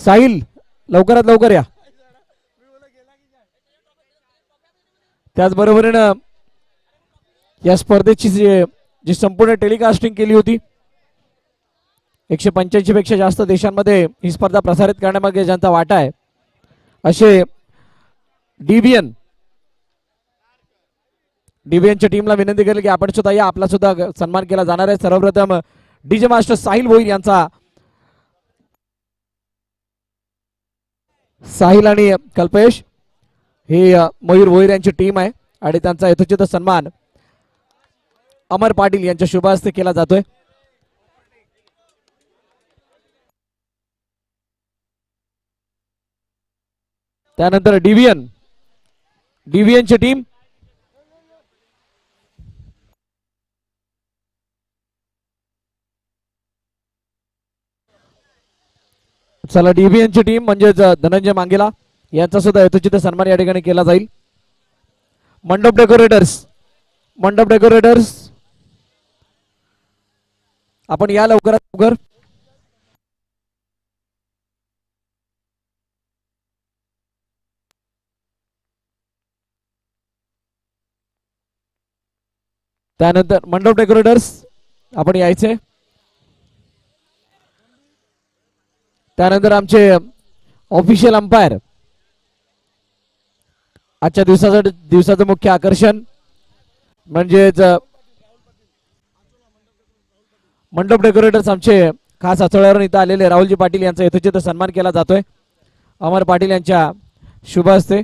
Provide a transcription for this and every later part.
साहिल लवकरात लवकर या. त्याचबरोबरीनं या स्पर्धेची जी संपूर्ण टेलिकास्टिंग केली होती 185 पेक्षा जास्त देशांमध्ये ही स्पर्धा प्रसारित करण्यामागे ज्यांचा वाटा आहे असे डीबीएनच्या टीमला विनंती केली की आपण सुद्धा या, आपला सुद्धा सन्मान केला जाणार आहे. सर्वप्रथम डीजे मास्टर साहिल भोईर यांचा, साहिल आणि कल्पेश ही मयूर भोईर यांची टीम आहे आणि त्यांचा यथोचित सन्मान अमर पाटील यांच्या शुभ हस्ते केला जातोय. त्यानंतर डीव्हीएनची टीम चला डीव्हीएनची टीम म्हणजेच धनंजय मांगेला यांचा सुद्धा यथोचित सन्मान या ठिकाणी केला जाईल. मंडप डेकोरेटर्स आपण या लवकरात लवकर. त्यानंतर मंडप डेकोरेटर्स आपण यायचे. त्यानंतर आमचे ऑफिशियल अंपायर, आजच्या दिवसाचं मुख्य आकर्षण म्हणजेच मंडप डेकोरेटर्स आमचे खास आचळ्यावरून इथं आलेले राहुलजी पाटील यांचा यथोचित सन्मान केला जातोय अमर पाटील यांच्या शुभ हस्ते.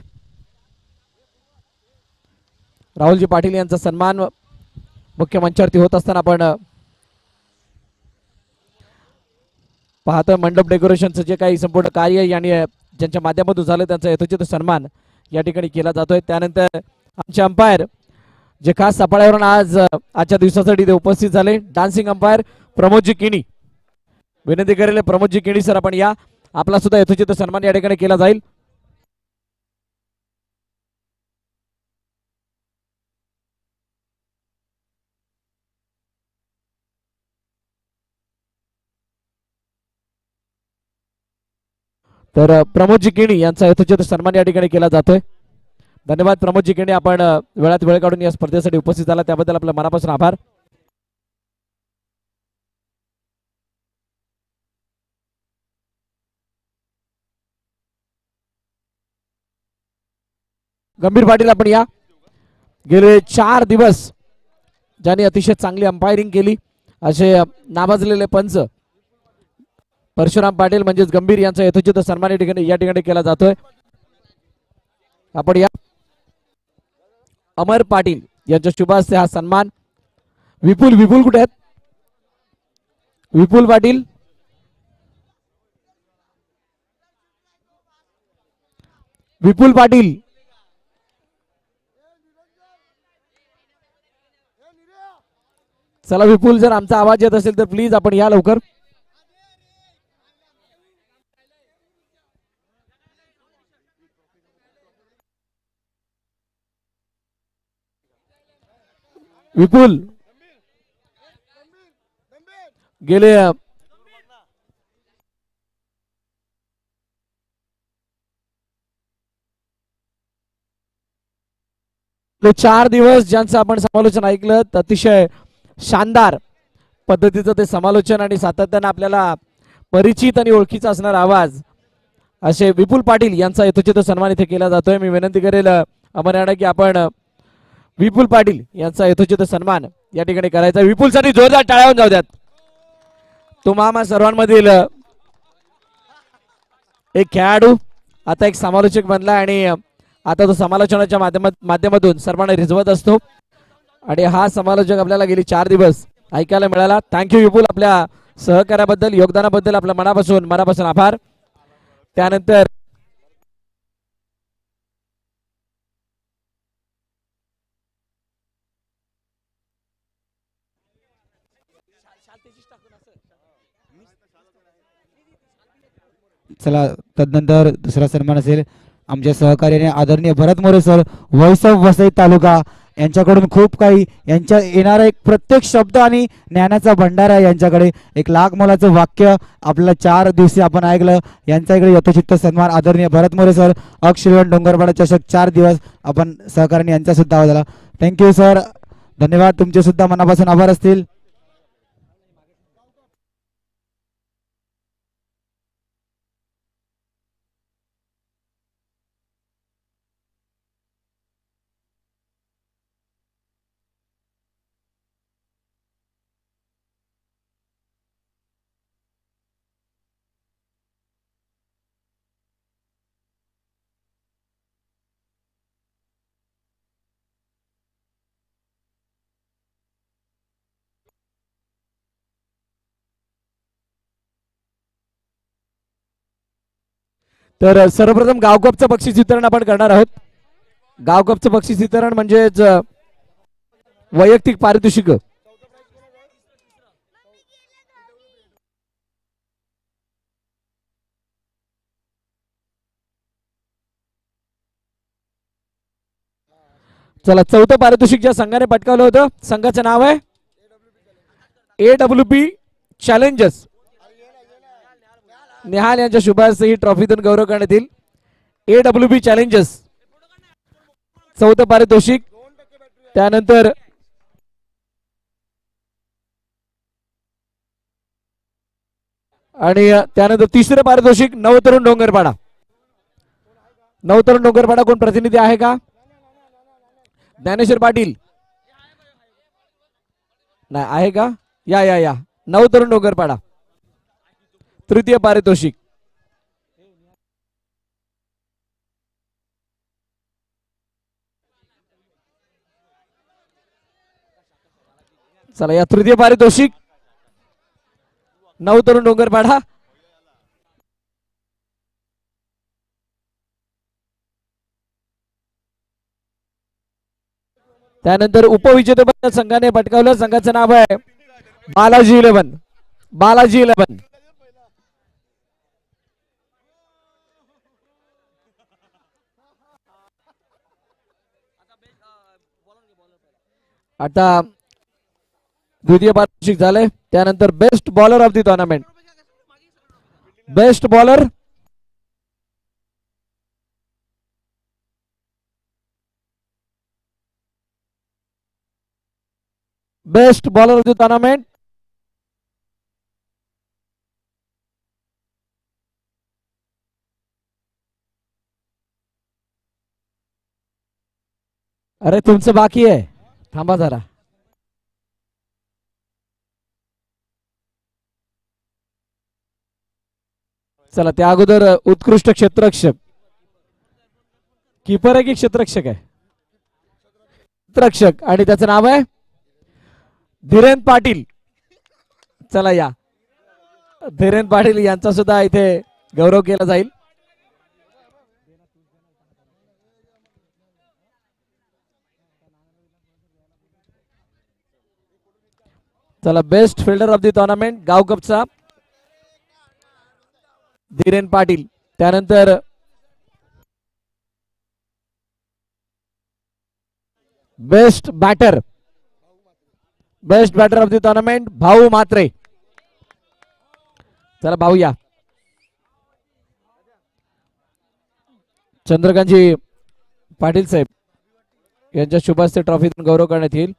राहुलजी पाटील यांचा सन्मान मुख्य मंचावरती होत असताना आपण पाहतोय मंडप डेकोरेशनचं जे काही संपूर्ण कार्य यांनी ज्यांच्या माध्यमातून झालं त्यांचा यथोचित सन्मान या ठिकाणी केला जातोय. त्यानंतर आमचे अंपायर जे खास सापळ्यावरून आजच्या दिवसासाठी ते उपस्थित झाले, डान्सिंग अंपायर प्रमोदजी किणी, विनंती करेल प्रमोदजी किणी सर आपण या, आपला सुद्धा यथोचित सन्मान या ठिकाणी केला जाईल. तर प्रमोदजी किणी यांचा यथोचित सन्मान या ठिकाणी केला जातोय. धन्यवाद प्रमोदजी किणी, आपण वेळात वेळ काढून या स्पर्धेसाठी उपस्थित झाला त्याबद्दल आपल्या मनापासून आभार. गंभीर पाटील आपण या. गेले 4 दिवस ज्यांनी अतिशय चांगली अंपायरिंग केली असे नावाजलेले पंच परशुराम पाटील म्हणजेच गंभीर यांचा यथोचित सन्मान या ठिकाणी केला जातोय. आपण या. अमर पाटील यांच्या शुभ हस्ते हा सन्मान. विपुल कुठे आहेत? विपुल पाटील चला विपुल, जर आमचा आवाज येत असेल तर प्लीज आपण या लवकर. विपुल गेले 4 दिवस ज्यांचं आपण समालोचन ऐकलं, अतिशय शानदार पद्धतीचं ते समालोचन आणि सातत्याने आपल्याला परिचित आणि ओळखीचा असणारा आवाज असे विपुल पाटील यांचा यथोचित सन्मान इथे केला जातोय. मी विनंती करेल अमर की आपण विपुल पाटील यांचा यथोचित सन्मान या ठिकाणी करायचा. विपुलसाठी जोरदार टाळ्या जाऊ द्यात. तो आम्हा सर्वांमधील एक खेळाडू आता एक समालोचक बनला आणि आता तो समालोचनाच्या माध्यमातून सर्वांना रिझवत असतो आणि हा समालोचक आपल्याला गेली 4 दिवस ऐकायला मिळाला. थँक्यू विपुल, आपल्या सहकार्याबद्दल योगदानाबद्दल आपल्या मनापासून आभार. त्यानंतर चला तदनंतर दुसरा सन्मान असेल आमच्या सहकार्याने आदरणीय Bharat More sir, voice of Vasai taluka यांच्याकडून खूप काही यांच्या येणारा एक प्रत्येक शब्द आणि ज्ञानाचा भंडार आहे यांच्याकडे. एक लाख मोलाचं वाक्य आपल्याला 4 दिवशी आपण ऐकलं. यांचा इकडे यथोचित्त सन्मान आदरणीय भरत मोरे सर, अक्षरवन डोंगरपाडा चषक 4 दिवस आपण सहकार्याने यांचा सुद्धा आवाज आला. थँक्यू सर, धन्यवाद. तुमचे सुद्धा मनापासून आभार असतील. तर सर्वप्रथम गावकपचं बक्षीस वितरण आपण करणार आहोत. गावकपचं बक्षीस वितरण म्हणजेच वैयक्तिक पारितोषिक. चला, चौथं पारितोषिक ज्या संघाने पटकावलं होतं संघाचं नाव आहे AWP चॅलेंजर्स. निहाल यांच्या शुभार्थ ही ट्रॉफीतून गौरव करण्यात येईल. AWP चॅलेंजर्स चौथं पारितोषिक. त्यानंतर आणि त्यानंतर तिसरं पारितोषिक नवतरुण डोंगरपाडा. नवतरुण डोंगरपाडा कोण प्रतिनिधी आहे का? ज्ञानेश्वर पाटील नाही आहे का? या या या नवतरुण डोंगरपाडा तृतीय पारितोषिक. चला, या तृतीय पारितोषिक नवतरुण डोंगरपाडा. त्यानंतर उपविजेतेपद संघाने पटकावलं. संघाचं नाव आहे बालाजी 11. बालाजी 11. आता द्वितीय पारितोषिक झाले. त्यानंतर best bowler of the tournament. Best bowler best bowler of the tournament अरे तुमचं बाकी आहे, थांबा जरा. चला, त्या अगोदर उत्कृष्ट क्षेत्ररक्षक. कीपर आहे की क्षेत्ररक्षक आहे? क्षेत्ररक्षक, आणि त्याचं नाव आहे धीरेन पाटील. चला, या धीरेन पाटील यांचा सुद्धा इथे गौरव केला जाईल. चला, best fielder of the tournament गावकपचा धीरेन पाटील. त्यानंतर best batter. Best batter of the tournament Bhau Mhatre. चला भाऊ या. चंद्रकांतजी पाटील साहेब यांच्या शुभास्ते ट्रॉफीतून गौरव करण्यात येईल.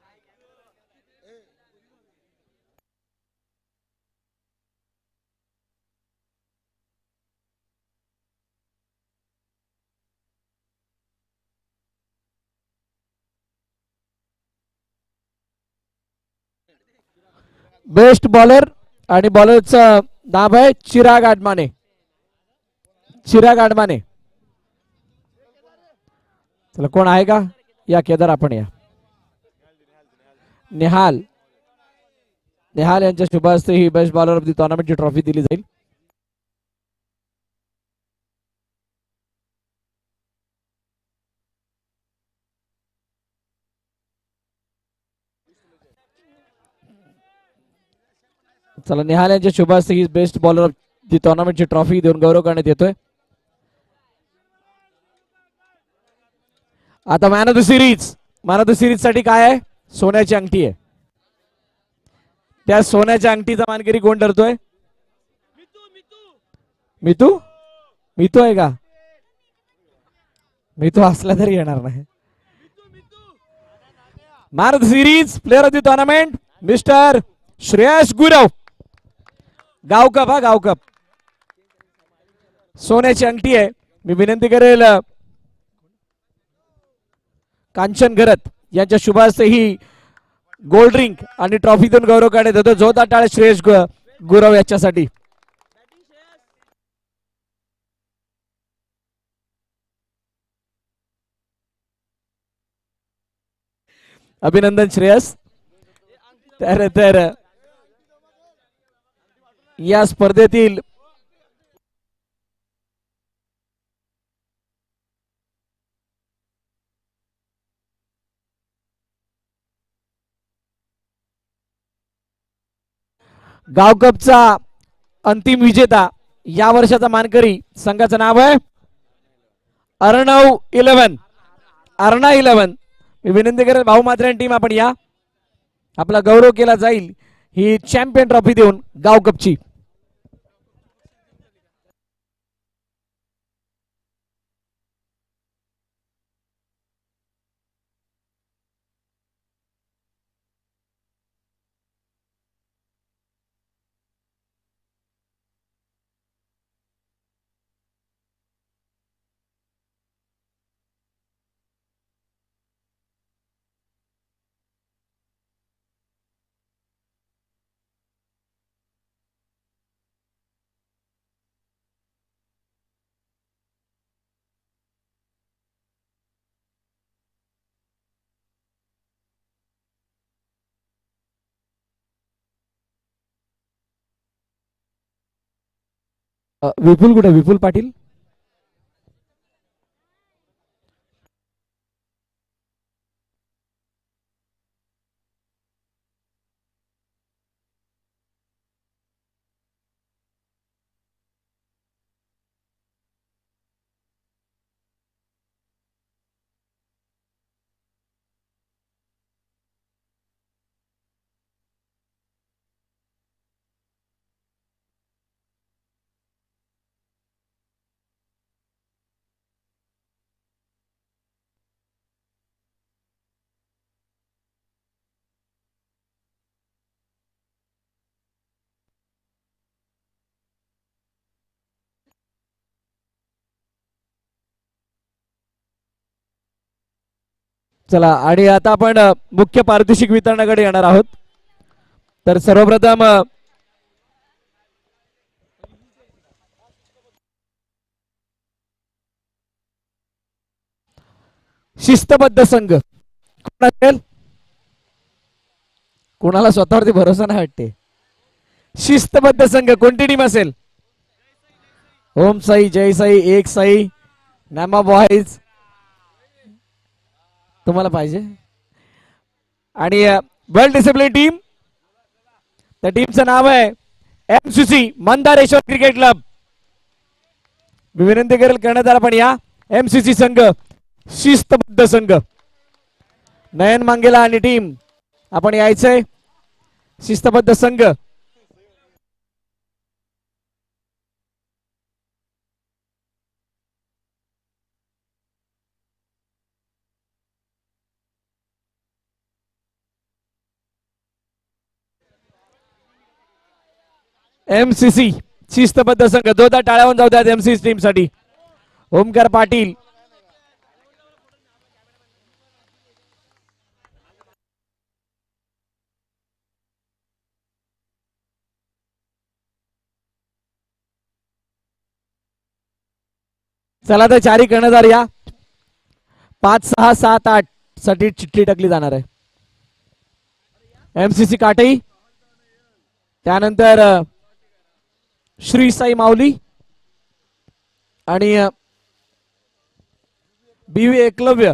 बेस्ट बॉलर आणि बॉलरचं नाव आहे चिराग आडमाने. चिराग आडमाने. चला, कोण आहे का? या केदार, आपण या. निहाल. निहाल यांच्या शुभास्ते ही बेस्ट बॉलर ऑफ द टुर्नामेंटची ट्रॉफी दिली जाईल. चला, निहाल यांच्या शुभास्ते ही बेस्ट बॉलर ऑफ द टुर्नामेंटची ट्रॉफी देऊन गौरव करण्यात येतोय. आता man of the series man of the series साठी काय आहे? सोन्याची अंगठी आहे. त्या सोन्याच्या अंगठीचा मानकरी कोण ठरतोय? मितू. मितू आहे का? मितू असला तरी येणार नाही. Man of the series, player of the tournament mister Shreyas Gurav. गावकप हा गावकप. सोन्याची अंगठी आहे. मी विनंती करेल कांचन गरत यांच्या शुभ हस्ते ही गोल्ड ड्रिंक आणि ट्रॉफीतून गौरव काढत होतो. जोरदार टाळ्या श्रेयस गुरव याच्यासाठी. अभिनंदन श्रेयस. तर या स्पर्धेतील गावकपचा अंतिम विजेता या वर्षाचा मानकरी संघाचं नाव आहे अर्णव 11. अर्णा 11. मी विनंती करेल भाऊ मात्रे टीम आपण या. आपला गौरव केला जाईल ही चॅम्पियन ट्रॉफी देऊन गावकपची. विपुल कुठे? विपुल पाटील. चला आणि आता आपण मुख्य पारितोषिक वितरणाकडे येणार आहोत. तर सर्वप्रथम शिस्तबद्ध संघ कोण असेल? कोणाला स्वतःवरती भरोसा नाही वाटते. शिस्तबद्ध संघ कोणती टीम असेल? ओम साई, जय साई, एक साई, नामा बॉईज. तुम्हाला पाहिजे? आणि वेल डिसिप्लिन टीम. त्या टीमचं नाव आहे एमसीसी मंदारेश्वर क्रिकेट क्लब. मी विनंती करेल कर्णधार पण या. एमसीसी संघ शिस्तबद्ध संघ. नयन मांगेला आणि टीम आपण यायचंय. शिस्तबद्ध संघ. एमसीसी शिस्तबद्ध संघ. जोरदार टाळ्यावरून जाऊ द्यात एमसीसी टीम साठी. ओमकार पाटील. चला तर चारी कर्णधार या. 5, 6, 7, 8 साठी चिठ्ठी टाकली जाणार आहे. एमसीसी काटई, त्यानंतर श्री साई माऊली आणि बीव्ही एकलव्य.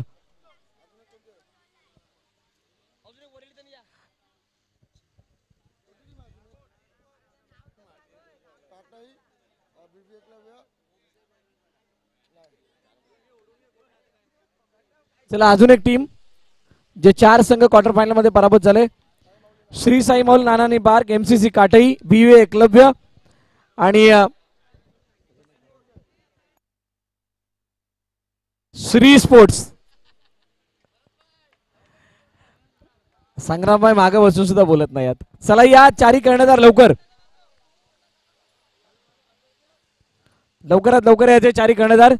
चला अजून एक टीम जे 4 संघ क्वार्टर फायनल मध्ये पराभूत झाले. श्री साई मौल नानानी पार्क, एमसीसी काटई, बीवे एकलव्य आणि श्री स्पोर्ट्स. संग्रामभाई मागे बसून सुद्धा बोलत नाही. चला या चारी कर्णधार लवकर, लवकरात लवकर यायचे चारी कर्णधार.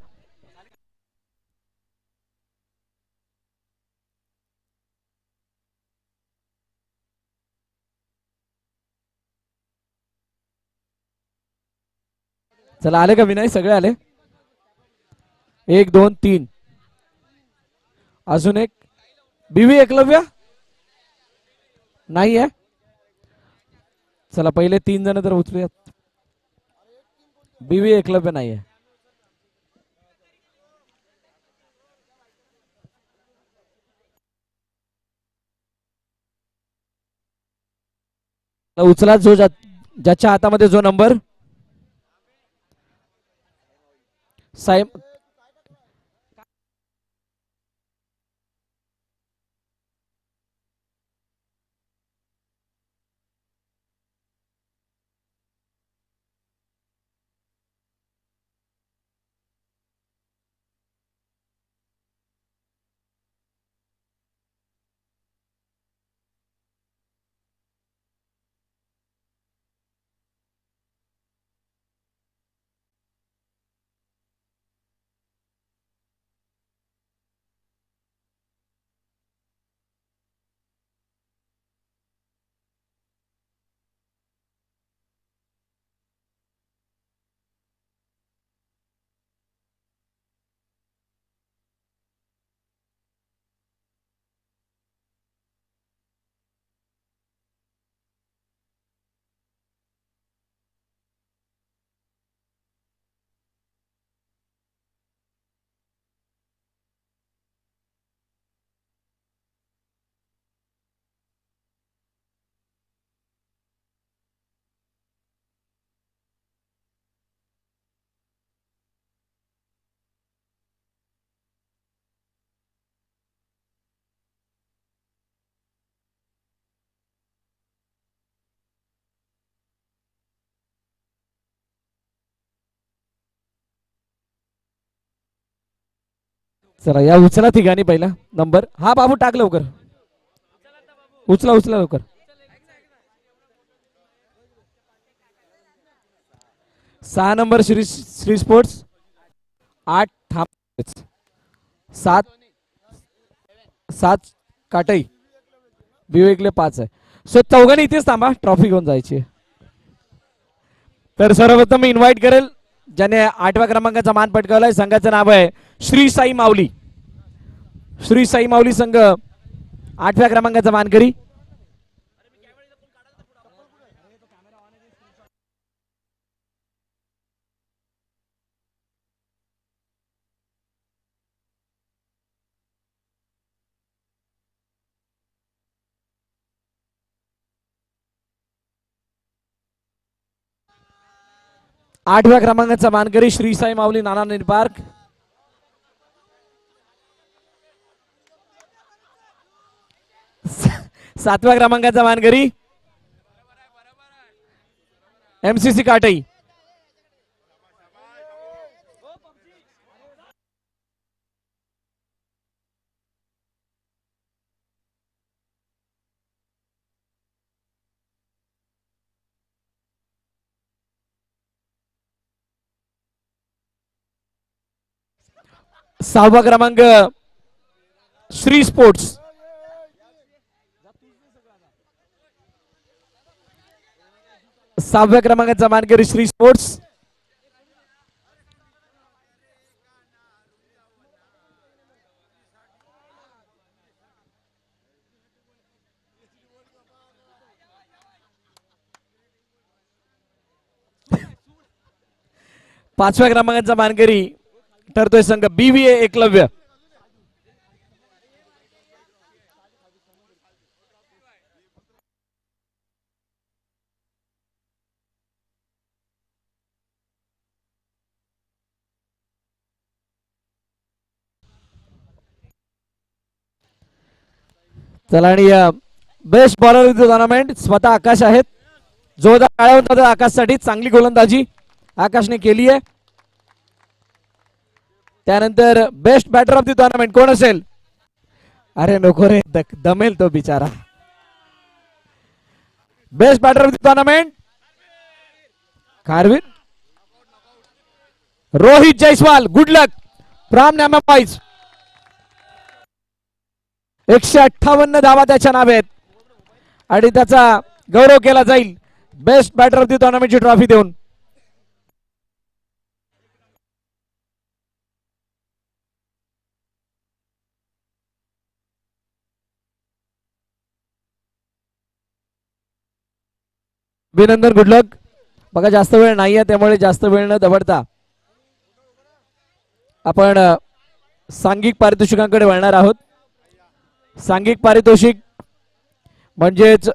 चला आले का विनय? सगळे आले. 1 2 3 अजून एक. बीवी एकलव्य नाही आहे. चला पहिले 3 जण तर उचलूयात. बीवी एकलव्य नाही आहे. उचला जो ज्याच्या हातामध्ये जो नंबर. साहेब चला या उचला ठिकाणी पहिला नंबर. हा बाबू टाक लवकर. उचला उचला लवकर. 6 नंबर श्री स्पोर्ट्स. 8 थांब. 7 काटई. विवेकले 5 आहे. सो चौघांनी इथेच थांबा, ट्रॉफी घेऊन जायची. तर सर्वप्रथम मी इन्व्हाइट करेल ज्याने 8व्या क्रमांकाचा मान पटकावलाय. संघाचं नाव आहे श्री साई माऊली. श्री साई माऊली संघ 8व्या क्रमांकाचा मानकरी. आठव्या क्रमांकाचा मानकरी श्री साई माऊली नाना पार्क. सातव्या क्रमांकाचा मानकरी एमसीसी काटई. सहावा क्रमांक श्री स्पोर्ट्स. सहाव्या क्रमांकाचा मानकरी श्री स्पोर्ट्स. पाचव्या क्रमांकाचा मानकरी ठरतोय संघ बीव्हीए एकलव्य. चला आणि best bowler of the tournament स्वतः आकाश आहेत. जोरदार टाळ्या होतात आकाशसाठी. चांगली गोलंदाजी आकाशने केली आहे. त्यानंतर best batter of the tournament कोण असेल? अरे नको रे, दमेल तो बिचारा. Best batter of the tournament Karveer Rohit Jaiswal. Good luck from Nama boys. 158 धावा त्याच्या नावे आहेत आणि त्याचा गौरव केला जाईल बेस्ट बॅटर ऑफ द टुर्नामेंटची ट्रॉफी देऊन. अभिनंदन, गुड लक. बघा जास्त वेळ नाही आहे त्यामुळे जास्त वेळ न दवडता आपण सांघिक पारितोषिकांकडे वळणार आहोत. सांघिक पारितोषिक म्हणजेच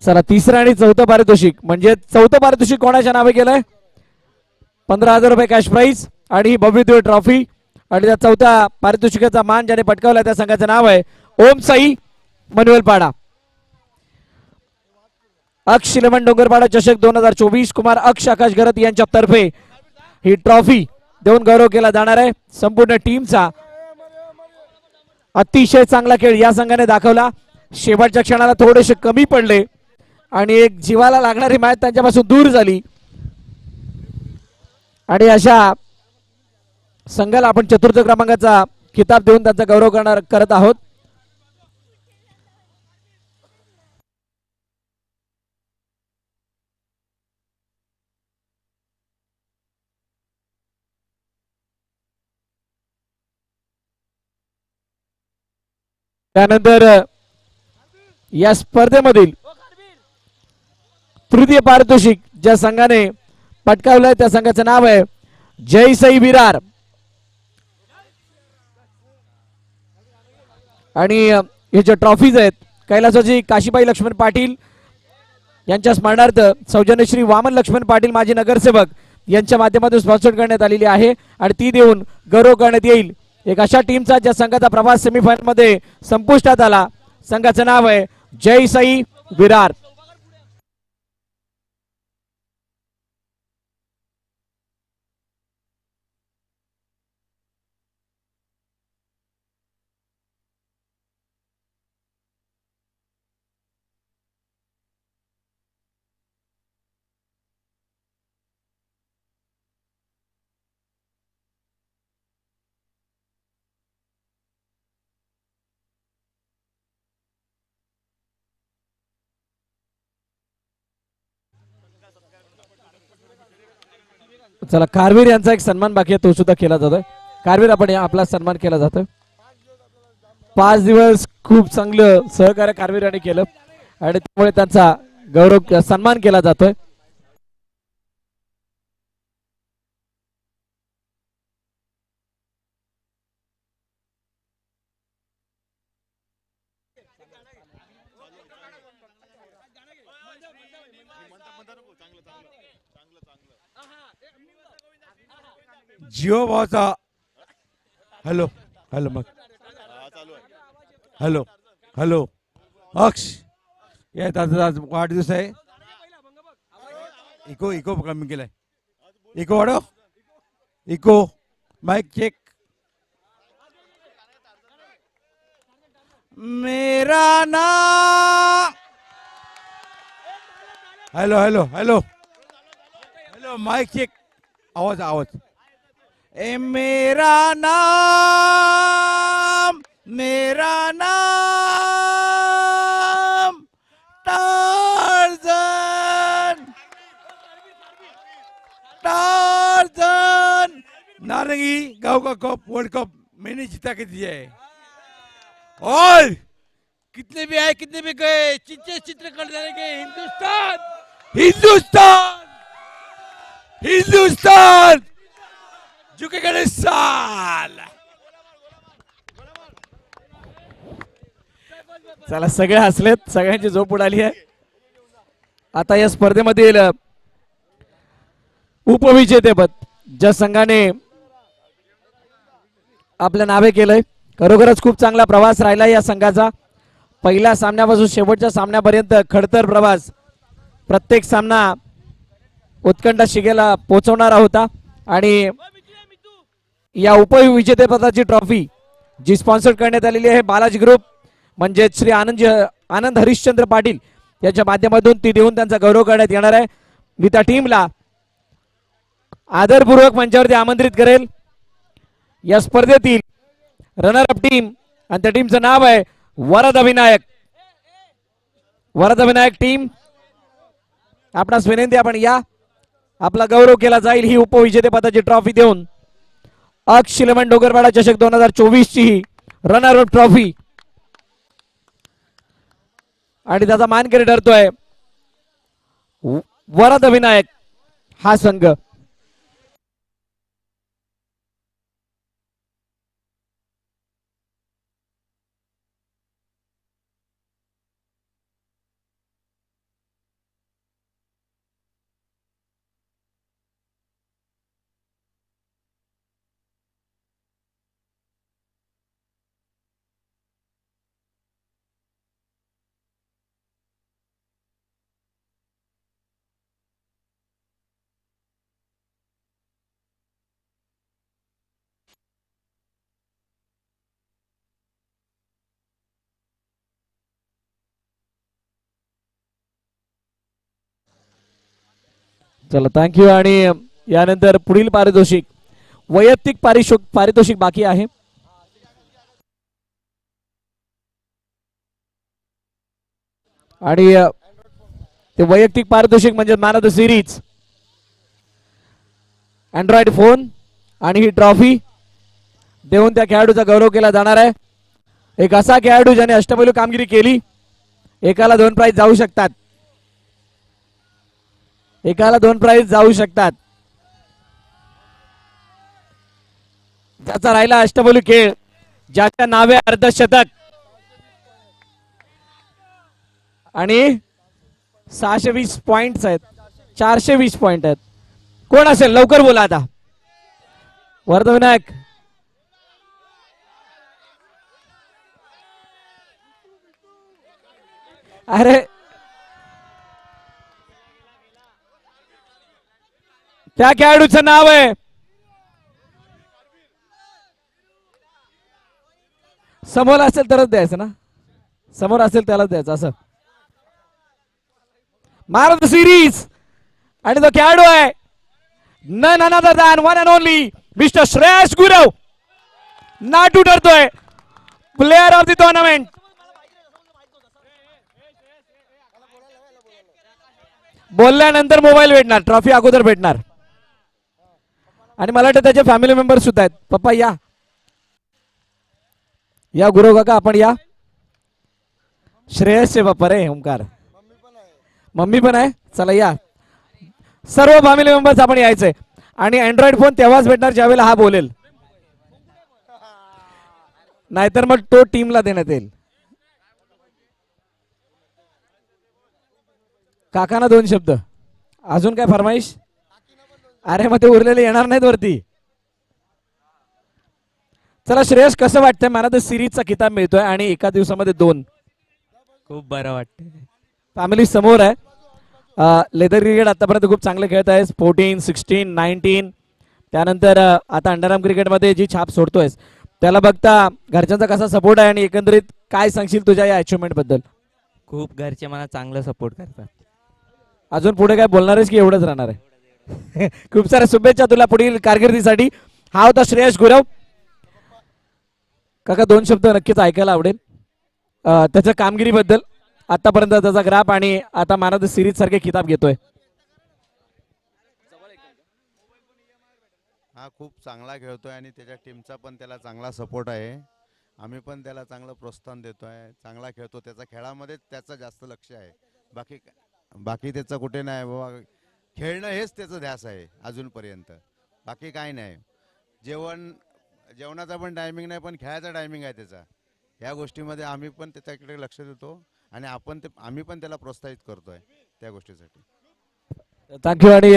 चला तिसरं आणि चौथं पारितोषिक म्हणजे चौथं पारितोषिक कोणाच्या नावे केलंय? 15,000 रुपये कॅश प्राइज आणि ही भव्य ट्रॉफी. आणि त्या चौथ्या पारितोषिकाचा मान ज्याने पटकावला त्या संघाचं नाव आहे ओम साई मनवेलपाडा. अक्ष इलेव्हन डोंगरपाडा चषक 2024 कुमार अक्ष आकाश गरत यांच्यातर्फे ही ट्रॉफी देऊन गौरव केला जाणार आहे. संपूर्ण टीमचा अतिशय चांगला खेळ या संघाने दाखवला. शेवटच्या क्षणाला थोडेसे कमी पडले आणि एक जीवाला लागणारी मॅच त्यांच्यापासून दूर झाली आणि अशा संघाला आपण चतुर्थ क्रमांकाचा किताब देऊन त्यांचा गौरव करत आहोत. त्यानंतर या स्पर्धेमधील तृतीय पारितोषिक ज्या संघाने पटकावलंय त्या संघाचं नाव आहे जय साई विरार. आणि हे जे ट्रॉफीज आहेत कैलासाची काशीबाई लक्ष्मण पाटील यांच्या स्मरणार्थ सौजन्य श्री वामन लक्ष्मण पाटील माजी नगरसेवक यांच्या माध्यमातून स्पॉन्सर करण्यात आलेली आहे आणि ती देऊन गौरव करण्यात येईल एक अशा टीमचा ज्या संघाचा प्रवास सेमीफायनल मध्ये संपुष्टात आला. संघाचं नाव आहे जय साई विरार. चला कारवीर यांचा एक सन्मान बाकी आहे तो सुद्धा केला जातोय. कारवीर आपण आपला सन्मान केला जातोय. 5 दिवस खूप चांगलं सहकार्य कारवीर यांनी केलं आणि त्यामुळे त्यांचा गौरव सन्मान केला जातोय. जिओ भावाचा हॅलो हॅलो मग हॅलो हॅलो अक्ष या दादा आज वाढदिवस आहे. इको इको कमी केलाय. इको वाढव. Echo mic check. मेरा नाम hello hello hello hello mic check. आवाज आवाज. ए मेरा नाम टार्जन टार्जन. नारंगी गांव का कप वर्ल्ड कप मैंने जीता के दिया है और कितने भी आए कितने भी गए चित्र कर जाएंगे. हिंदुस्तान हिंदुस्तान हिंदुस्तान झुकेगा नहीं साल. चला सगळे हसलेत. सगळ्यांची झोप उडाली आहे. आता या स्पर्धेमधील उपविजेतेपद ज्या संघाने आपल्या नावे केलंय खरोखरच खूप चांगला प्रवास राहिला या संघाचा. पहिल्या सामन्यापासून शेवटच्या सामन्यापर्यंत खडतर प्रवास. प्रत्येक सामना उत्कंठ शिगेला पोहोचवणारा होता. आणि या उपविजेतेपदाची ट्रॉफी जी स्पॉन्सर करण्यात आलेली आहे बालाजी ग्रुप म्हणजे श्री आनंद हरिश्चंद्र पाटील याच्या माध्यमातून ती देऊन त्यांचा गौरव करण्यात येणार आहे. मी त्या टीमला आदरपूर्वक मंचावरती आमंत्रित करेल. या स्पर्धेतील रनर अप टीम आणि त्या टीमचं नाव आहे वरद अविनायक. वरद अविनायक टीम आपणास विनंती आपण या. आपला गौरव केला जाईल ही उपविजेतेपदाची ट्रॉफी देऊन. अक्षिलमन डोंगरवाडा चषक 2024 ची ही रनर अप ट्रॉफी आणि त्याचा मानकरी ठरतोय वरद अविनायक हा संघ. चला थँक्यू. आणि यानंतर पुढील पारितोषिक वैयक्तिक पारितोषिक बाकी आहे. आणि ते वैयक्तिक पारितोषिक म्हणजे man of the series Android phone आणि ही ट्रॉफी देऊन त्या खेळाडूचा गौरव केला जाणार आहे. एक असा खेळाडू ज्याने अष्टपैलू कामगिरी केली. एकाला 2 प्राइज जाऊ शकतात. एकाला 2 प्राइज जाऊ शकतात. ज्याचा राहिला अष्टपैलू खेळ ज्याच्या नावे अर्धशतक आणि 620 पॉइंट आहेत. 420 पॉइंट आहेत. कोण असेल लवकर बोला आता. वरद विनायक अरे त्या खेळाडूचं नाव आहे समोर असेल तरच द्यायचं ना. समोर असेल त्यालाच द्यायचं असं. मॅन ऑफ द सिरीज आणि तो खेळाडू आहे none other than one and only mister Shreyas Gurav. नाटू ठरतोय प्लेअर ऑफ द टुर्नामेंट. बोलल्यानंतर मोबाईल भेटणार. ट्रॉफी अगोदर भेटणार. आणि मला वाटतं त्याचे फॅमिली मेंबर सुद्धा आहेत. पप्पा या या गुरु काका आपण या. श्रेयसचे पप्पा रे ओमकार. मम्मी पण आहे. चला या सर्व फॅमिली मेंबर्स आपण यायचंय. आणि अँड्रॉइड फोन तेव्हाच भेटणार ज्यावेळेला हा बोलेल. नाहीतर मग तो टीमला देण्यात येईल. काकांना 2 शब्द. अजून काय फरमाईश. अरे मग ते उरलेले येणार नाहीत वरती. चला श्रेयस कसं वाटतंय. मॅन ऑफ द सिरीजचा किताब मिळतोय आणि एका दिवसामध्ये 2. खूप बरं वाटतंय. फॅमिली समोर आहे. लेदर क्रिकेट आतापर्यंत खूप चांगले खेळत आहे. 14, 16, 19 त्यानंतर आता अंडरआर्म क्रिकेटमध्ये जी छाप सोडतोयस त्याला बघता घरच्यांचा कसा सपोर्ट आहे आणि एकंदरीत काय सांगशील तुझ्या या अचिव्हमेंट बद्दल. खूप घरचे मला चांगलं सपोर्ट करतात. अजून पुढे काय बोलणार आहेस की एवढंच राहणार आहे. खूप साऱ्या शुभेच्छा तुला पुढील कारकिर्दीसाठी. हा होता श्रेयस गुरव. काका 2 शब्द नक्कीच ऐकायला आवडेल त्याच्या कामगिरीबद्दल. आतापर्यंत त्याचा ग्राफ आणि आता मॅन ऑफ द सिरीज सारखे किताब घेतोय. हा खूप चांगला खेळतोय आणि त्याच्या टीमचा पण त्याला चांगला सपोर्ट आहे. आम्ही पण त्याला चांगलं प्रोत्साहन देतोय. चांगला खेळतो. त्याचा खेळामध्ये त्याचं जास्त लक्ष आहे. बाकी त्याचं कुठे नाही बाबा. खेळणं हेच त्याचं ध्यास आहे अजूनपर्यंत. बाकी काय नाही. जेवणाचा पण टायमिंग नाही पण खेळायचा टायमिंग आहे त्याचा. या गोष्टीमध्ये आम्ही पण त्याच्याकडे लक्ष देतो आणि आम्ही पण त्याला प्रोत्साहित करतोय त्या गोष्टीसाठी. थँक्यू. आणि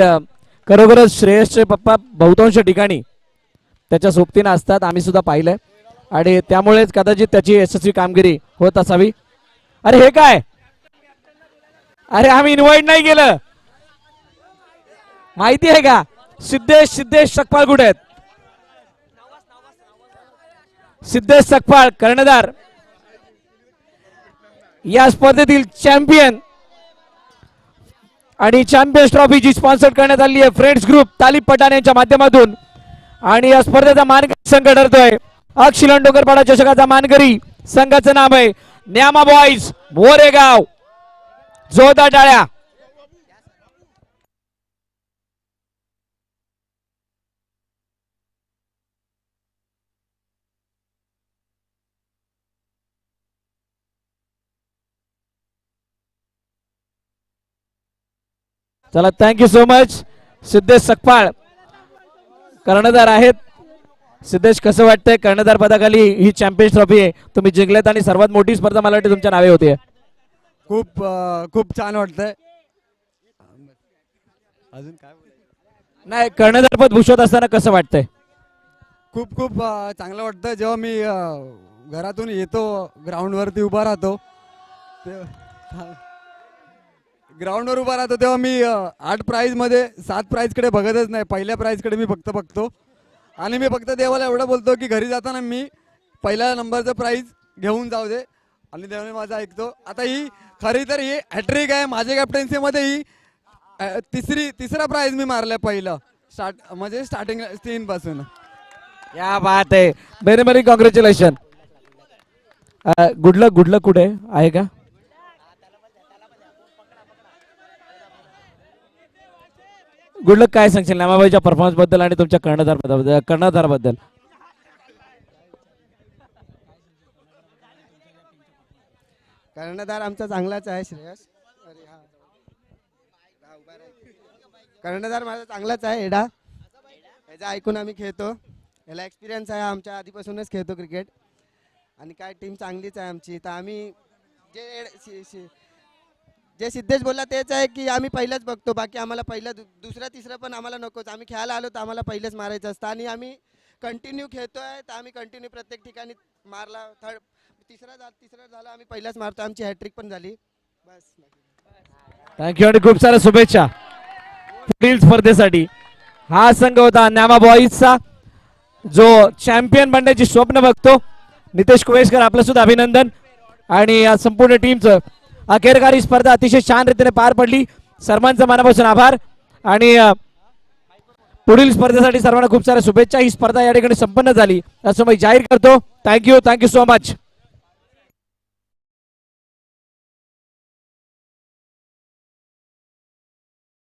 खरोखरच श्रेयसचे पप्पा बहुतांश ठिकाणी त्याच्या सोबतीनं असतात. आम्ही सुद्धा पाहिलंय. आणि त्यामुळेच कदाचित त्याची यशस्वी कामगिरी होत असावी. अरे हे काय, अरे आम्ही इन्व्हाइट नाही केलं, माहिती आहे का? सिद्धेश सकपाळ कुठे आहेत? सिद्धेश सकपाळ कर्णधार, या स्पर्धेतील चॅम्पियन आणि चॅम्पियन्स ट्रॉफी जी स्पॉन्सर करण्यात आली आहे फ्रेंड्स ग्रुप तालिब पठाण यांच्या माध्यमातून. आणि या स्पर्धेचा मानकरी संघ ठरतोय अक्षिलन डोंगरपाडा चषकाचा मानकरी संघाचं नाव आहे न्यामा बॉईज मोरेगाव. जोरदार टाळ्या. चला, thank you so much. Siddhesh Sakpal कर्णधार आहेत. सिद्धेश, कसं वाटतंय कर्णधार पदाखाली ही चॅम्पियन्स ट्रॉफी आहे, तुम्ही जिंकलेत आणि सर्वात मोठी स्पर्धा मला वाटते तुमच्या नावे होती. खूप छान वाटतंय. अजून काय नाही, कर्णधार पद भूषवत असताना कसं वाटतंय? खूप चांगलं वाटतं. जेव्हा मी घरातून येतो ग्राउंडवरती उभा राहतो तेव्हा मी 8 प्राईजमध्ये 7 प्राईजकडे बघतच नाही, पहिल्या प्राईजकडे मी फक्त बघतो. आणि मी फक्त देवाला एवढं बोलतो की घरी जाताना मी पहिल्या नंबरचं प्राईज घेऊन जाऊ दे, आणि देवाने माझं ऐकतो. आता ही खरी तर ही हॅट्रिक आहे माझ्या कॅप्टन्सीमध्ये. ही तिसरा प्राईज मी मारलाय पहिलं म्हणजे स्टार्टिंग 3 पासून. या बात आहे, व्हेरी व्हेरी कॉंग्रॅच्युलेशन. गुडलक कुठे आहे का? गुडलक, काय सांगशील नामाबाईच्या परफॉर्मन्स बद्दल आणि तुमच्या कर्णधाराबद्दल? कर्णधार आमचा चांगलाच आहे श्रेयस. कर्णधार माझा चांगलाच आहे. एडा याचा ऐकून आम्ही खेळतो, याला एक्सपिरियन्स आहे, आमच्या आधीपासूनच खेळतो क्रिकेट. आणि काय टीम चांगलीच आहे आमची. तर आम्ही जे सिद्धेश बोलला तेच आहे की आम्ही पहिलंच बघतो, बाकी आम्हाला पहिलं दुसरं तिसरं पण आम्हाला नकोच. आम्ही खेळायला आलो तर आम्हाला पहिलंच मारायचं असतं, आणि आम्ही कंटिन्यू खेळतोय. तर आम्ही कंटिन्यू प्रत्येक ठिकाणी मारला. तिसरा झाला आम्ही पहिलाच मारतो. आमची हॅट्रिक पण झाली. बस, थँक्यू आणि खूप साऱ्या शुभेच्छा पुढील स्पर्धेसाठी. हा संघ होता न्यामा बॉईजचा, जो चॅम्पियन बनण्याची स्वप्न बघतो. नितेश कुवेशकर, आपलं सुद्धा अभिनंदन. आणि या संपूर्ण टीमचं अखेरकार ही स्पर्धा अतिशय छान रीतीने पार पडली. सर्वांचं मनापासून आभार. आणि पुढील स्पर्धेसाठी सर्वांना खूप साऱ्या शुभेच्छा. ही स्पर्धा या ठिकाणी संपन्न झाली असं मी जाहीर करतो. Thank you so much.